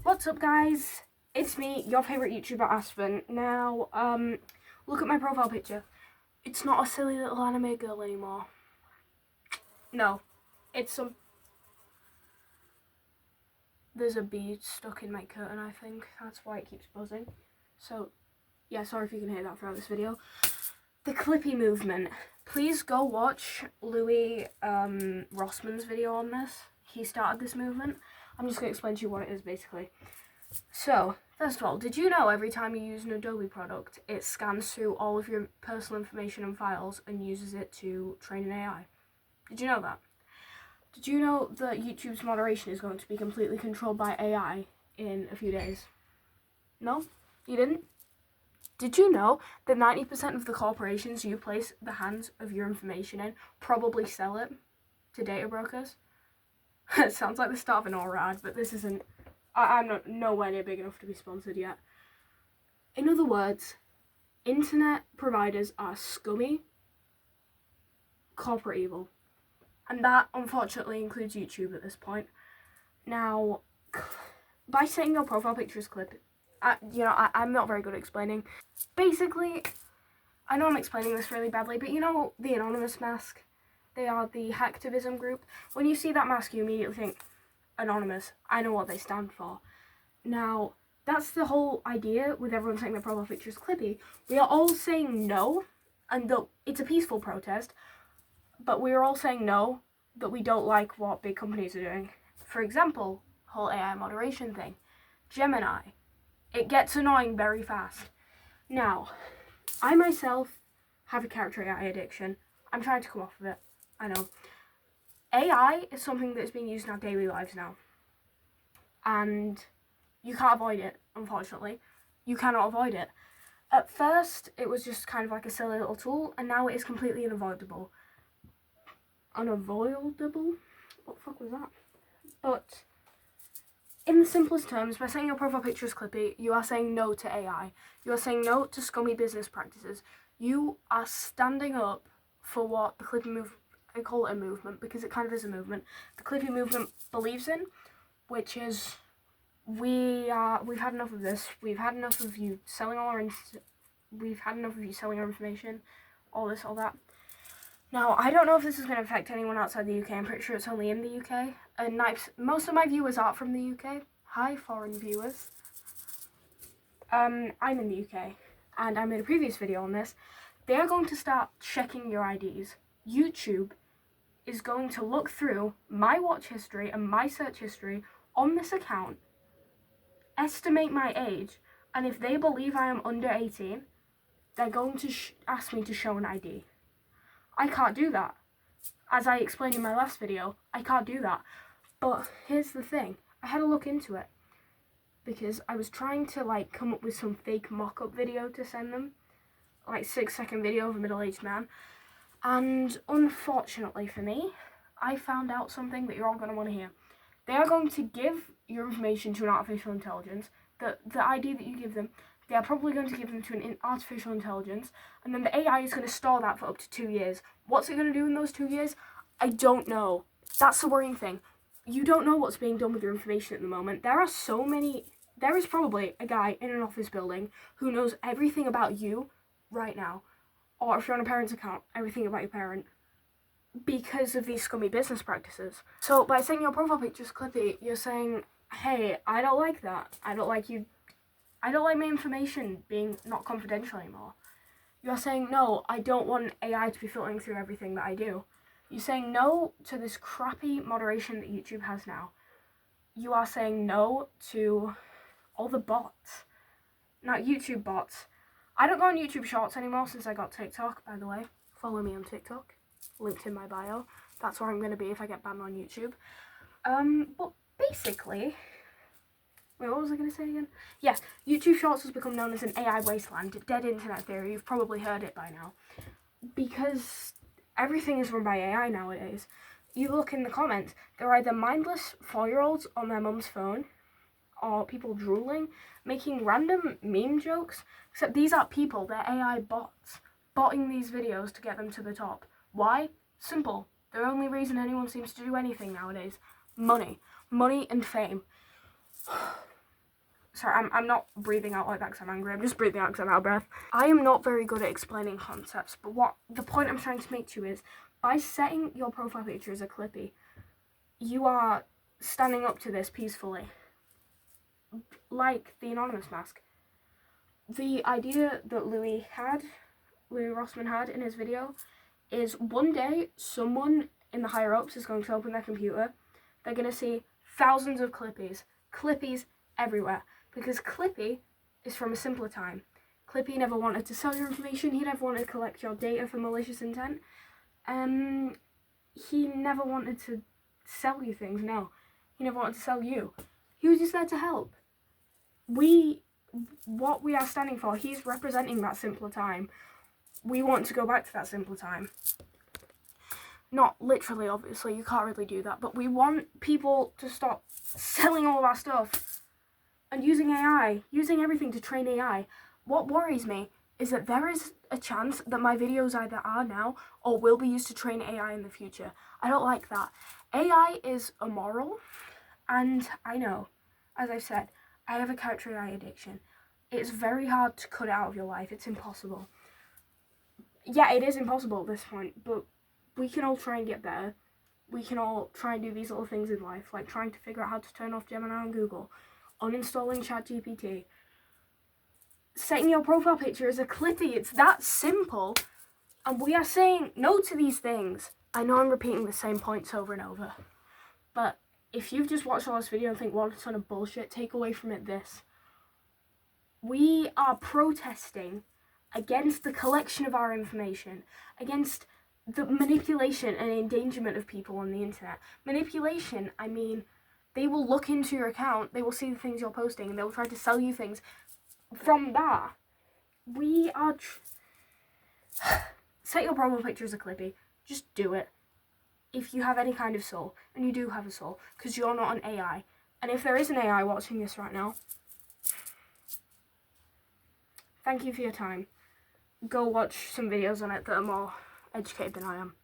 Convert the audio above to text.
What's up, guys? It's me, your favourite YouTuber, Aspen. Now, look at my profile picture. It's not a silly little anime girl anymore. No, it's some... There's a bee stuck in my curtain, I think. That's why it keeps buzzing. So, yeah, sorry if you can hear that throughout this video. The clippy movement. Please go watch Louis Rossman's video on this. He started this movement. I'm just going to explain to you what it is, basically. So, first of all, did you know every time you use an Adobe product, it scans through all of your personal information and files and uses it to train an AI? Did you know that? Did you know that YouTube's moderation is going to be completely controlled by AI in a few days? No? You didn't? Did you know that 90% of the corporations you place the hands of your information in probably sell it to data brokers? It sounds like the start of an oral ad, but this isn't. I'm not nowhere near big enough to be sponsored yet. In other words, internet providers are scummy corporate evil. And that, unfortunately, includes YouTube at this point. Now, by setting your profile picture as clip, I'm not very good at explaining. Basically, I know I'm explaining this really badly, but you know the anonymous mask? They are the hacktivism group. When you see that mask, you immediately think, anonymous. I know what they stand for. Now, that's the whole idea with everyone saying their profile picture is clippy. We are all saying no, and it's a peaceful protest, but we are all saying no, that we don't like what big companies are doing. For example, whole AI moderation thing. Gemini. It gets annoying very fast. Now, I myself have a character AI addiction. I'm trying to come off of it. I know. AI is something that's being used in our daily lives now. And you can't avoid it, unfortunately. You cannot avoid it. At first, it was just kind of like a silly little tool, and now it is completely unavoidable. Unavoidable? What the fuck was that? But in the simplest terms, by saying your profile picture is clippy, you are saying no to AI. You are saying no to scummy business practices. You are standing up for what the clippy movement, I call it a movement because it kind of is a movement, the clippy movement believes in, which is we've had enough of this. We've had enough of you selling we've had enough of you selling our information, all this, all that. Now, I don't know if this is going to affect anyone outside the UK. I'm pretty sure it's only in the UK. And most of my viewers are from the UK. Hi, foreign viewers. I'm in the UK, and I made a previous video on this. They are going to start checking your IDs. YouTube is going to look through my watch history and my search history on this account, estimate my age, and if they believe I am under 18, they're going to ask me to show an ID. I can't do that. As I explained in my last video, I can't do that. But here's the thing. I had to look into it because I was trying to come up with some fake mock-up video to send them, 6-second video of a middle-aged man. And unfortunately for me, I found out something that you're all going to want to hear. They are going to give your information to an artificial intelligence. The ID that you give them, they are probably going to give them to an artificial intelligence, and then the AI is going to store that for up to 2 years. What's it going to do in those 2 years? I don't know. That's the worrying thing. You don't know what's being done with your information at the moment. There is probably a guy in an office building who knows everything about you right now. Or if you're on a parent's account, everything about your parent. Because of these scummy business practices. So by saying your profile picture is clippy, you're saying, hey, I don't like that. I don't like my information being not confidential anymore. You're saying, no, I don't want AI to be filtering through everything that I do. You're saying no to this crappy moderation that YouTube has now. You are saying no to all the bots. Not YouTube bots. I don't go on YouTube Shorts anymore since I got TikTok, by the way. Follow me on TikTok. Linked in my bio. That's where I'm going to be if I get banned on YouTube. But basically... Wait, what was I going to say again? Yeah, YouTube Shorts has become known as an AI wasteland. Dead internet theory. You've probably heard it by now. Because everything is run by AI nowadays. You look in the comments, they're either mindless 4-year-olds on their mum's phone, or people drooling, making random meme jokes. Except these aren't people, they're AI bots. Botting these videos to get them to the top. Why? Simple. The only reason anyone seems to do anything nowadays. Money. Money and fame. Sorry, I'm not breathing out like that because I'm angry. I'm just breathing out because I'm out of breath. I am not very good at explaining concepts, but what the point I'm trying to make to you is, by setting your profile picture as a clippy, you are standing up to this peacefully. Like the anonymous mask. The idea that Louis Rossmann had in his video, is one day someone in the higher ups is going to open their computer. They're going to see thousands of clippies everywhere, because Clippy is from a simpler time. Clippy never wanted to sell your information. He never wanted to collect your data for malicious intent. He never wanted to sell you things. No, he never wanted to sell you. He was just there to help. What we are standing for, he's representing that simpler time. We want to go back to that simpler time. Not literally, obviously, you can't really do that, but we want people to stop selling all of our stuff and using AI, using everything to train AI. What worries me is that there is a chance that my videos either are now or will be used to train AI in the future. I don't like that. AI is immoral, and I know, as I've said, I have a character AI addiction. It's very hard to cut it out of your life. It's impossible. Yeah, it is impossible at this point, but we can all try and get better. We can all try and do these little things in life, like trying to figure out how to turn off Gemini on Google, uninstalling ChatGPT, setting your profile picture as a clippy. It's that simple, and we are saying no to these things. I know I'm repeating the same points over and over, but if you've just watched all this video and think, what a ton of bullshit, take away from it this. We are protesting against the collection of our information, against the manipulation and endangerment of people on the internet. Manipulation, I mean, they will look into your account, they will see the things you're posting, and they will try to sell you things from that. We are... Set your profile picture as a clippy. Just do it. If you have any kind of soul, and you do have a soul, because you're not an AI. And if there is an AI watching this right now, thank you for your time. Go watch some videos on it that are more educated than I am.